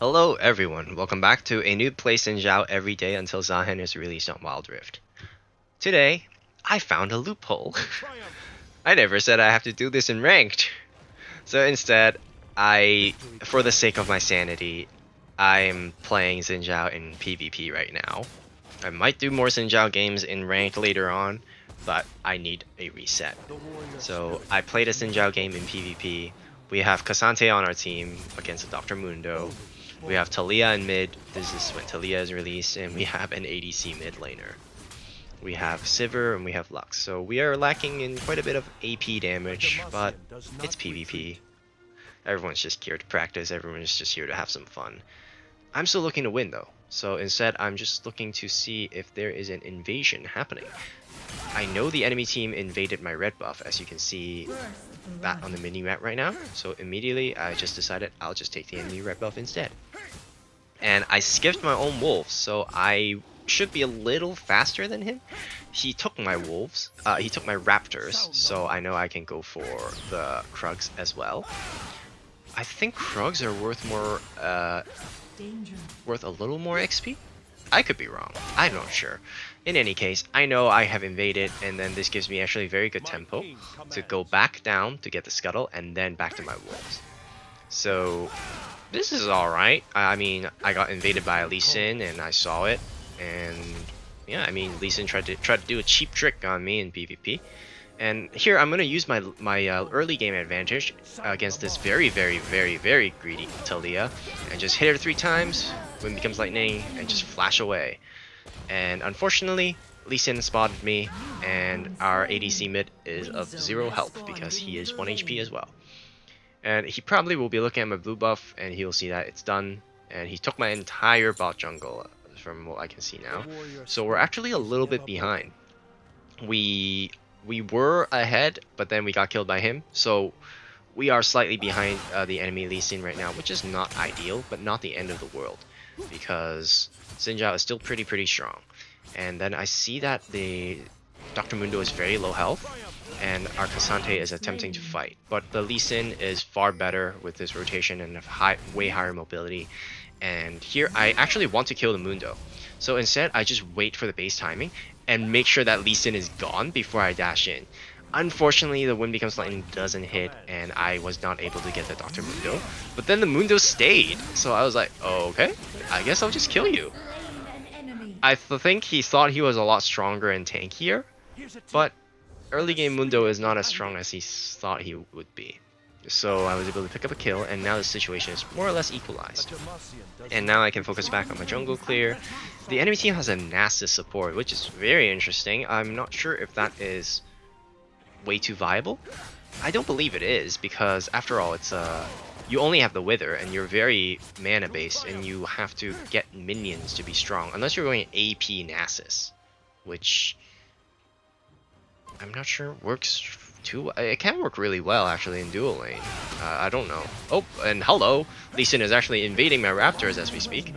Hello everyone, welcome back to a Noob plays Xin Zhao every day until Zaahen is released on Wild Rift. Today, I found a loophole. I never said I have to do this in ranked. So instead, for the sake of my sanity, I'm playing Xin Zhao in PvP right now. I might do more Xin Zhao games in ranked later on, but I need a reset. So I played a Xin Zhao game in PvP. We have Cassante on our team against Dr. Mundo. We have Talia in mid, this is when Talia is released, and we have an ADC mid laner. We have Sivir and we have Lux, so we are lacking in quite a bit of AP damage, but it's PvP. Everyone's just here to practice, everyone's just here to have some fun. I'm still looking to win though, so instead I'm just looking to see if there is an invasion happening. I know the enemy team invaded my red buff, as you can see that on the mini-map right now, so immediately I just decided I'll just take the enemy red buff instead. And I skipped my own wolves, so I should be a little faster than him. He took my wolves, he took my raptors, so I know I can go for the Krugs as well. I think Krugs are worth a little more XP? I could be wrong, I'm not sure. In any case, I know I have invaded, and then this gives me actually very good tempo to go back down to get the scuttle and then back to my wolves. So this is alright. I mean, I got invaded by Lee Sin and I saw it, and yeah, I mean, Lee Sin tried to do a cheap trick on me in PvP. And here I'm gonna use my early game advantage against this very greedy Talia, and just hit her 3 times, Wind becomes lightning, and just flash away. And unfortunately, Lee Sin spotted me, and our ADC mid is of 0 health because he is 1 HP as well. And he probably will be looking at my blue buff, and he'll see that it's done. And he took my entire bot jungle, from what I can see now. So we're actually a little bit behind. We were ahead, but then we got killed by him. So we are slightly behind the enemy Lee Sin right now, which is not ideal, but not the end of the world, because Xin Zhao is still pretty strong. And then I see that the Dr. Mundo is very low health, and our Cassante is attempting to fight. But the Lee Sin is far better with his rotation and way higher mobility. And here I actually want to kill the Mundo. So instead I just wait for the base timing and make sure that Lee Sin is gone before I dash in. Unfortunately, the Wind Becomes Lightning doesn't hit, and I was not able to get the Dr. Mundo. But then the Mundo stayed, so I was like, oh, okay, I guess I'll just kill you. I think he thought he was a lot stronger and tankier, but early game Mundo is not as strong as he thought he would be. So I was able to pick up a kill, and now the situation is more or less equalized. And now I can focus back on my jungle clear. The enemy team has a Nasus support, which is very interesting. I'm not sure if that is way too viable. I don't believe it is, because after all, it's you only have the Wither, and you're very mana based, and you have to get minions to be strong, unless you're going AP Nasus, which I'm not sure works too. It can work really well actually in dual lane. I don't know. Oh, and hello, Lee Sin is actually invading my raptors as we speak,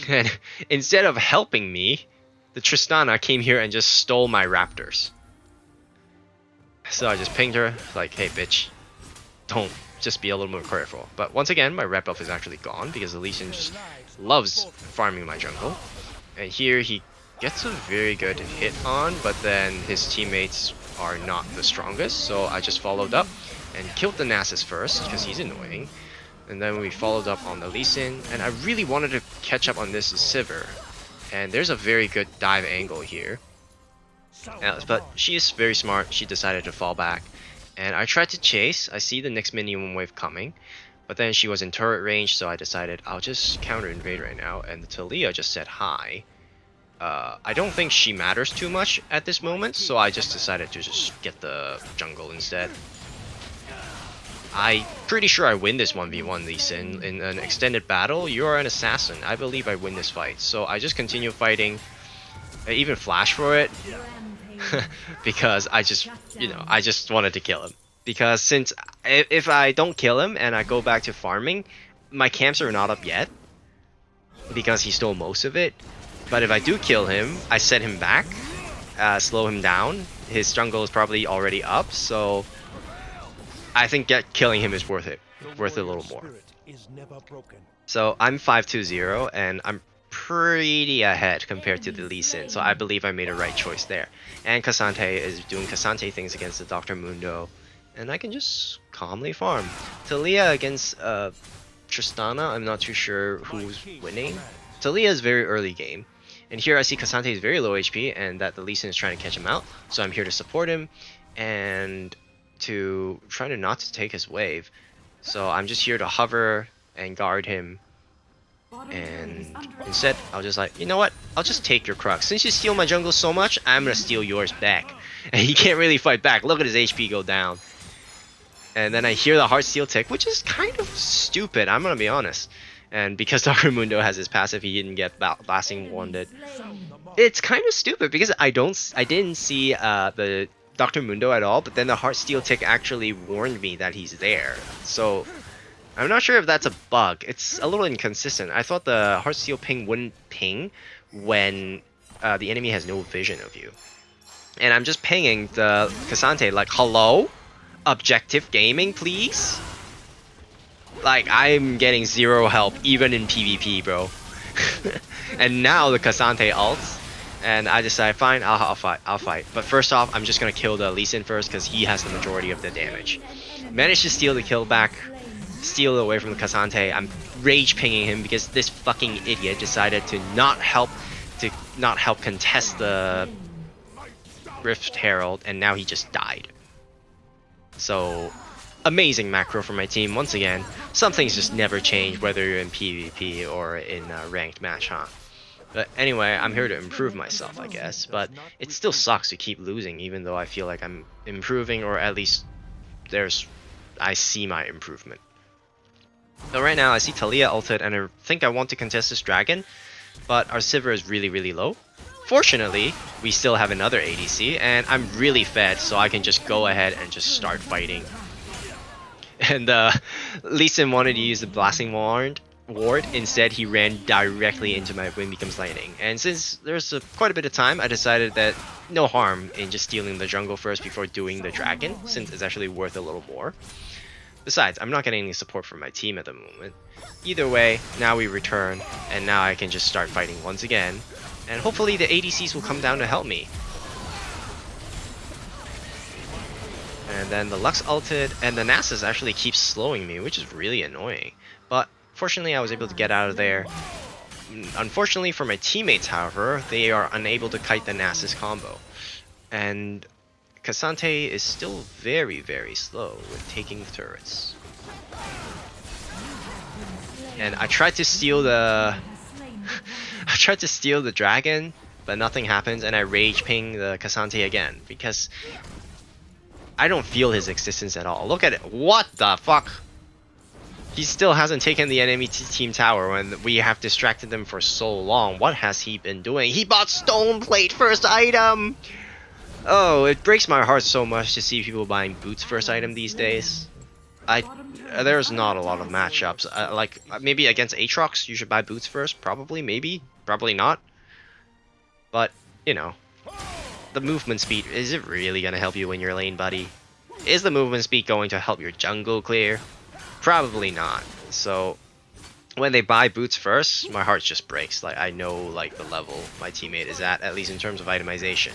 and instead of helping me, the Tristana came here and just stole my raptors. So I just pinged her, like, hey bitch, don't, just be a little more careful. But once again, my red buff is actually gone because the Lee Sin just loves farming my jungle. And here he gets a very good hit on, but then his teammates are not the strongest, so I just followed up and killed the Nasus first because he's annoying. And then we followed up on the Lee Sin, and I really wanted to catch up on this Sivir. And there's a very good dive angle here. But she is very smart, she decided to fall back. And I tried to chase, I see the next minion wave coming, but then she was in turret range, so I decided I'll just counter invade right now, and the Talia just said hi. I don't think she matters too much at this moment, so I just decided to just get the jungle instead. I'm pretty sure I win this 1v1, Lee Sin. In an extended battle, you're an assassin. I believe I win this fight, so I just continue fighting. I even flash for it. Because I just, I just wanted to kill him. Because since if I don't kill him and I go back to farming, my camps are not up yet, because he stole most of it. But if I do kill him, I set him back, slow him down. His jungle is probably already up, so I think killing him is worth it a little more. is never broken. So I'm 5-2-0, and I'm pretty ahead compared to the Lee Sin, so I believe I made a right choice there. And Cassante is doing Cassante things against the Dr. Mundo, and I can just calmly farm. Talia against Tristana, I'm not too sure who's winning. Talia is very early game, and here I see Cassante is very low HP, and that the Lee Sin is trying to catch him out, so I'm here to support him, and to try to not to take his wave. So I'm just here to hover and guard him, and instead I'll just like, you know what, I'll just take your Crux. Since you steal my jungle so much, I'm gonna steal yours back. And he can't really fight back. Look at his HP go down. And then I hear the Heartsteel tick, which is kind of stupid, I'm gonna be honest. And because Dr. Mundo has his passive, he didn't get blasting wounded. It's kind of stupid because I didn't see the Dr. Mundo at all, but then the Heartsteel tick actually warned me that he's there. So I'm not sure if that's a bug. It's a little inconsistent. I thought the Heartsteel ping wouldn't ping when the enemy has no vision of you. And I'm just pinging the Cassante like, hello? Objective gaming, please? Like, I'm getting zero help, even in PvP, bro. And now the Cassante ults, and I decide, fine, I'll fight. But first off, I'm just gonna kill the Lee Sin first, because he has the majority of the damage. Managed to steal the kill back, steal it away from the Cassante. I'm rage pinging him because this fucking idiot decided to not help contest the Rift Herald, and now he just died. So amazing macro for my team once again. Some things just never change whether you're in PvP or in a ranked match, huh? But anyway, I'm here to improve myself, I guess. But it still sucks to keep losing, even though I feel like I'm improving, or at least I see my improvement. So right now I see Talia ulted, and I think I want to contest this dragon, but our Sivir is really, really low. Fortunately, we still have another ADC, and I'm really fed, so I can just go ahead and just start fighting. And Lee Sin wanted to use the Blasting Ward. Instead, he ran directly into my Wind Becomes Lightning. And since there's quite a bit of time, I decided that no harm in just stealing the jungle first before doing the dragon, since it's actually worth a little more. Besides, I'm not getting any support from my team at the moment. Either way, now we return, and now I can just start fighting once again. And hopefully the ADCs will come down to help me. And then the Lux ulted, and the Nasus actually keeps slowing me, which is really annoying. But fortunately I was able to get out of there. Unfortunately for my teammates, however, they are unable to kite the Nasus combo. And Cassante is still very, very slow with taking the turrets. And I tried to steal the dragon, but nothing happens, and I rage ping the Cassante again because I don't feel his existence at all. Look at it. What the fuck? He still hasn't taken the enemy team tower when we have distracted them for so long. What has he been doing? He bought Stone Plate first item! Oh, it breaks my heart so much to see people buying boots first item these days. There's not a lot of matchups. Like, maybe against Aatrox, you should buy boots first. Probably, maybe. Probably not. But, you know. The movement speed, is it really going to help you in your lane, buddy? Is the movement speed going to help your jungle clear? Probably not. So, when they buy boots first, my heart just breaks. Like, I know, like, the level my teammate is at least in terms of itemization.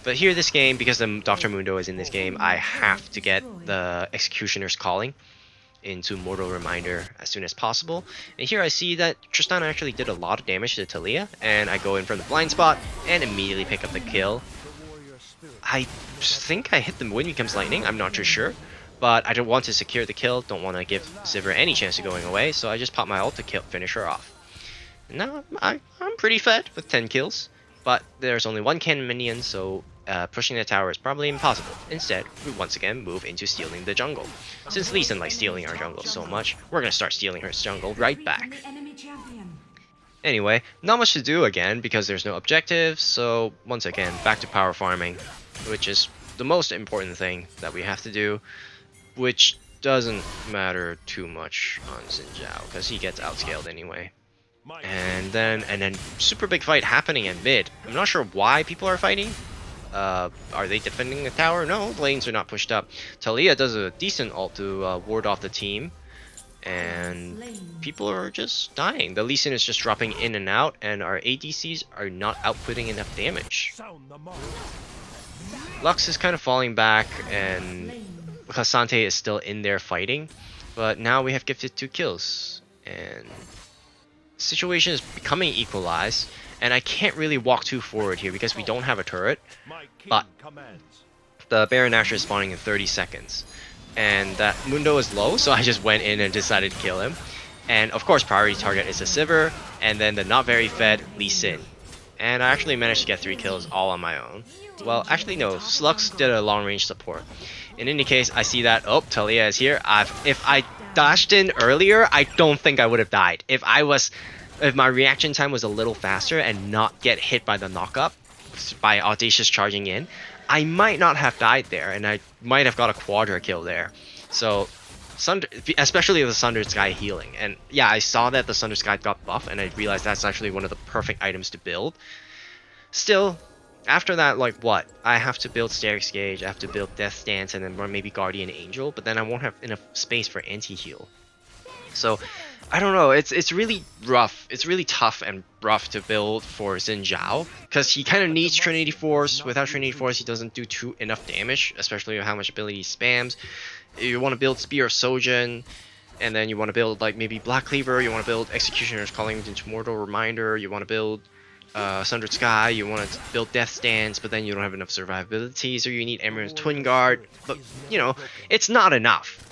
But here this game, because the Dr. Mundo is in this game, I have to get the Executioner's Calling into Mortal Reminder as soon as possible. And here I see that Tristana actually did a lot of damage to Talia, and I go in from the blind spot and immediately pick up the kill. I think I hit the Wind Becomes Lightning, I'm not too sure. But I don't want to secure the kill, don't want to give Sivir any chance of going away, so I just pop my ult to finish her off. Now I'm pretty fed with 10 kills. But there's only one cannon minion, so pushing the tower is probably impossible. Instead, we once again move into stealing the jungle. Since Lee Sin likes stealing our jungle so much, we're gonna start stealing her jungle right back. Anyway, not much to do again because there's no objectives, so once again, back to power farming, which is the most important thing that we have to do, which doesn't matter too much on Xin Zhao, because he gets outscaled anyway. And then super big fight happening in mid. I'm not sure why people are fighting. Are they defending the tower? No, lanes are not pushed up. Talia does a decent ult to ward off the team. and people are just dying. The Lee Sin is just dropping in and out, and our ADCs are not outputting enough damage. Lux is kind of falling back, and K'Sante is still in there fighting, but now we have gifted 2 kills, and the situation is becoming equalized, and I can't really walk too forward here because we don't have a turret, but the Baron Nashor is spawning in 30 seconds. And that Mundo is low, so I just went in and decided to kill him. And of course, priority target is the Sivir, and then the not very fed Lee Sin. And I actually managed to get 3 kills all on my own. Well, actually no, Slux did a long range support. In any case, I see that, oh, Talia is here. If I dashed in earlier, I don't think I would have died. If my reaction time was a little faster and not get hit by the knockup, by Audacious charging in, I might not have died there, and I might have got a quadra kill there. So, especially the Sundered Sky healing. And yeah, I saw that the Sundered Sky got buff, and I realized that's actually one of the perfect items to build. Still, after that, like what? I have to build Sterix Gauge, I have to build Death Stance, and then run maybe Guardian Angel, but then I won't have enough space for anti-heal. So, I don't know, it's really rough. It's really tough and rough to build for Xin Zhao, because he kind of needs Trinity Force. Without Trinity Force, he doesn't do enough damage, especially with how much ability he spams. You want to build Spear of Sojin, and then you want to build like maybe Black Cleaver, you want to build Executioner's Calling into Mortal Reminder, you want to build Sundered Sky, you want to build Death Stance, but then you don't have enough survivability, so you need Emerald's Twin Guard. But, you know, it's not enough.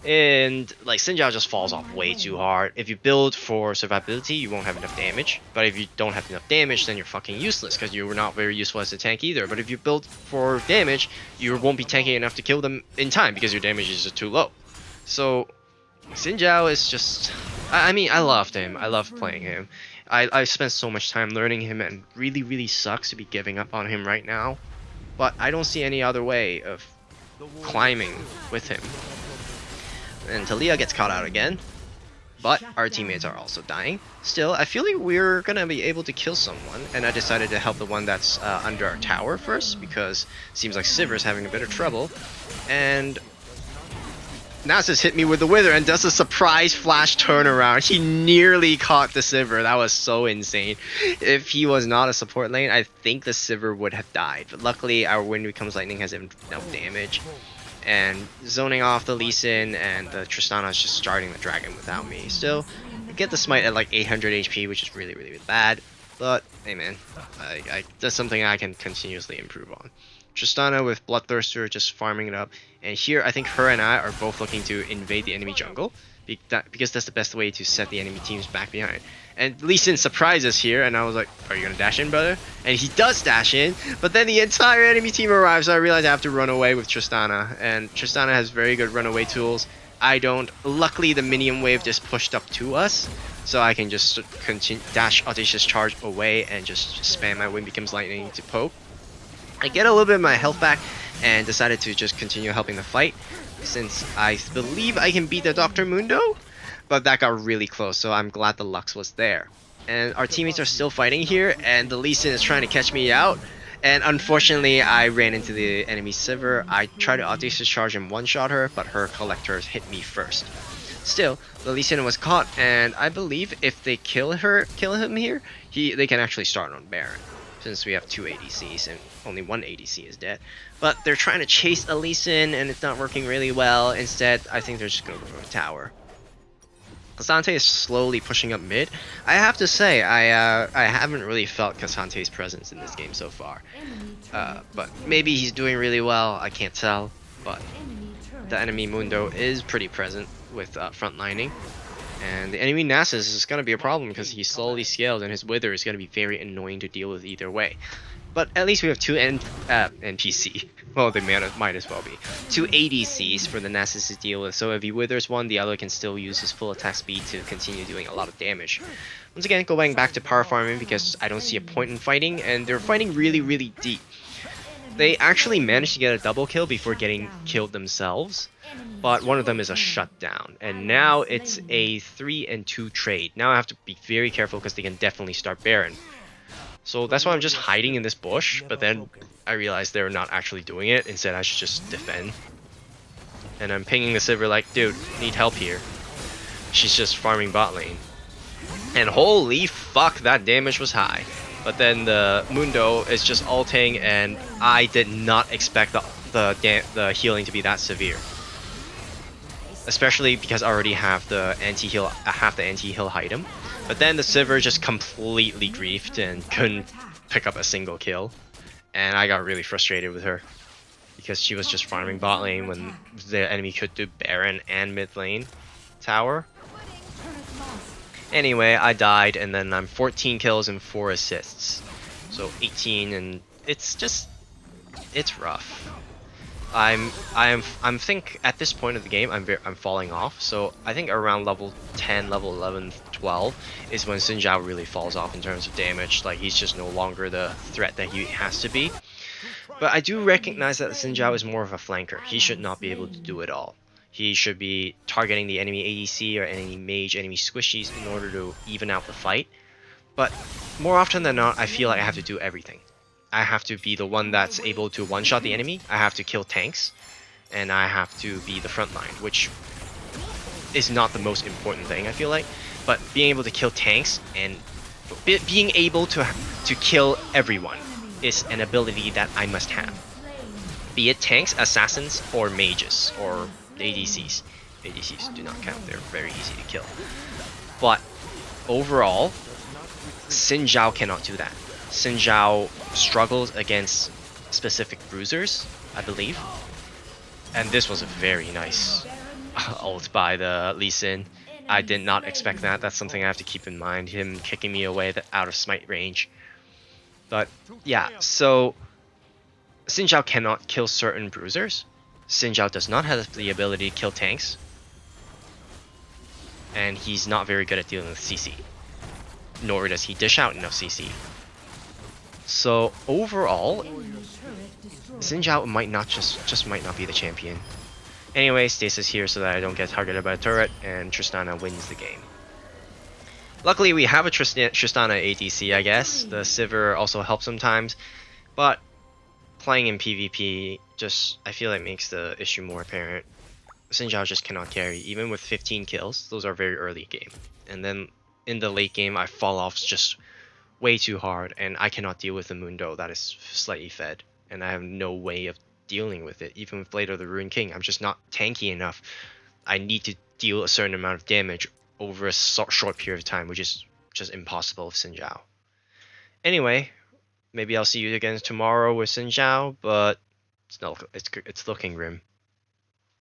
And like Xin Zhao just falls off way too hard. If you build for survivability, you won't have enough damage. But if you don't have enough damage, then you're fucking useless, because you were not very useful as a tank either. But if you build for damage, you won't be tanky enough to kill them in time because your damage is just too low. So Xin Zhao is just, I mean, I loved him. I love playing him. I spent so much time learning him, and really sucks to be giving up on him right now. But I don't see any other way of climbing with him. And Talia gets caught out again, but our teammates are also dying. Still, I feel like we're gonna be able to kill someone, and I decided to help the one that's under our tower first, because it seems like Sivir's having a bit of trouble. And Nasus hit me with the Wither and does a surprise flash turnaround. He nearly caught the Sivir. That was so insane. If he was not a support lane, I think the Sivir would have died. But luckily, our Wind Becomes Lightning has enough damage. And zoning off the Lee Sin, and the Tristana is just starting the dragon without me. Still, I get the smite at like 800 HP, which is really bad. But hey man, that's something I can continuously improve on. Tristana with Bloodthirster just farming it up, and here I think her and I are both looking to invade the enemy jungle, because that's the best way to set the enemy teams back behind. And Lee Sin surprises here, and I was like, are you gonna dash in, brother? And he does dash in, but then the entire enemy team arrives, so I realize I have to run away with Tristana, and Tristana has very good runaway tools. I don't. Luckily, the minion wave just pushed up to us, so I can just continue dash Audacious Charge away and just spam my Wind Becomes Lightning to poke. I get a little bit of my health back and decided to just continue helping the fight, since I believe I can beat the Dr. Mundo. But that got really close, so I'm glad the Lux was there. And our teammates are still fighting here, and the Lee Sin is trying to catch me out. And unfortunately, I ran into the enemy Sivir. I tried to Audacious Charge and one-shot her, but her Collectors hit me first. Still, the Lee Sin was caught, and I believe if they kill him here, they can actually start on Baron, since we have 2 ADCs and only 1 ADC is dead. But they're trying to chase a Lee Sin, and it's not working really well. Instead, I think they're just going to go for a tower. K'Sante is slowly pushing up mid. I have to say, I haven't really felt K'Sante's presence in this game so far. But maybe he's doing really well, I can't tell. But the enemy Mundo is pretty present with frontlining. And the enemy Nasus is going to be a problem because he slowly scaled, and his Wither is going to be very annoying to deal with either way. But at least we have 2 NPC. Well, they might as well be. 2 ADCs for the Nasus to deal with, so if he withers one, the other can still use his full attack speed to continue doing a lot of damage. Once again, going back to power farming because I don't see a point in fighting, and they're fighting really deep. They actually managed to get a double kill before getting killed themselves, but one of them is a shutdown, and now it's a 3-2 trade. Now I have to be very careful because they can definitely start Baron. So that's why I'm just hiding in this bush, but then I realized they're not actually doing it. Instead, I should just defend. And I'm pinging the Sivir like, dude, need help here. she's just farming bot lane. And holy fuck, that damage was high. But then the Mundo is just ulting, and I did not expect the healing to be that severe. Especially because I already have the anti-heal, item. But then the Sivir just completely griefed and couldn't pick up a single kill. And I got really frustrated with her. Because she was just farming bot lane when the enemy could do Baron and mid lane tower. Anyway, I died, and then I'm 14 kills and 4 assists. So 18, and it's rough. I think at this point of the game I'm falling off. So I think around level 10, level 11, 12 is when Xin Zhao really falls off in terms of damage. Like, he's just no longer the threat that he has to be. But I do recognize that Xin Zhao is more of a flanker. He should not be able to do it all. He should be targeting the enemy ADC or enemy mage, enemy squishies in order to even out the fight. But more often than not, I feel like I have to do everything. I have to be the one that's able to one-shot the enemy, I have to kill tanks, and I have to be the front line, which is not the most important thing, I feel like. But being able to kill tanks and being able to kill everyone is an ability that I must have. Be it tanks, assassins, or mages, or ADCs. ADCs do not count, they're very easy to kill. But overall, Xin Zhao cannot do that. Xin Zhao struggles against specific bruisers, I believe. And this was a very nice ult by the Lee Sin. I did not expect that. That's something I have to keep in mind. Him kicking me away out of smite range. But yeah, so Xin Zhao cannot kill certain bruisers. Xin Zhao does not have the ability to kill tanks. And he's not very good at dealing with CC. Nor does he dish out enough CC. So overall, Xin Zhao might not just might not be the champion. Anyway, stasis here so that I don't get targeted by a turret, and Tristana wins the game. Luckily, we have a Tristana ADC, I guess. The Sivir also helps sometimes, but playing in PvP I feel like makes the issue more apparent. Xin Zhao just cannot carry, even with 15 kills. Those are very early game, and then in the late game, I fall off just way too hard, and I cannot deal with the Mundo that is slightly fed, and I have no way of dealing with it. Even with Blade of the Ruined King, I'm just not tanky enough. I need to deal a certain amount of damage over a short period of time, which is just impossible with Xin Zhao. Anyway, maybe I'll see you again tomorrow with Xin Zhao, but it's looking grim.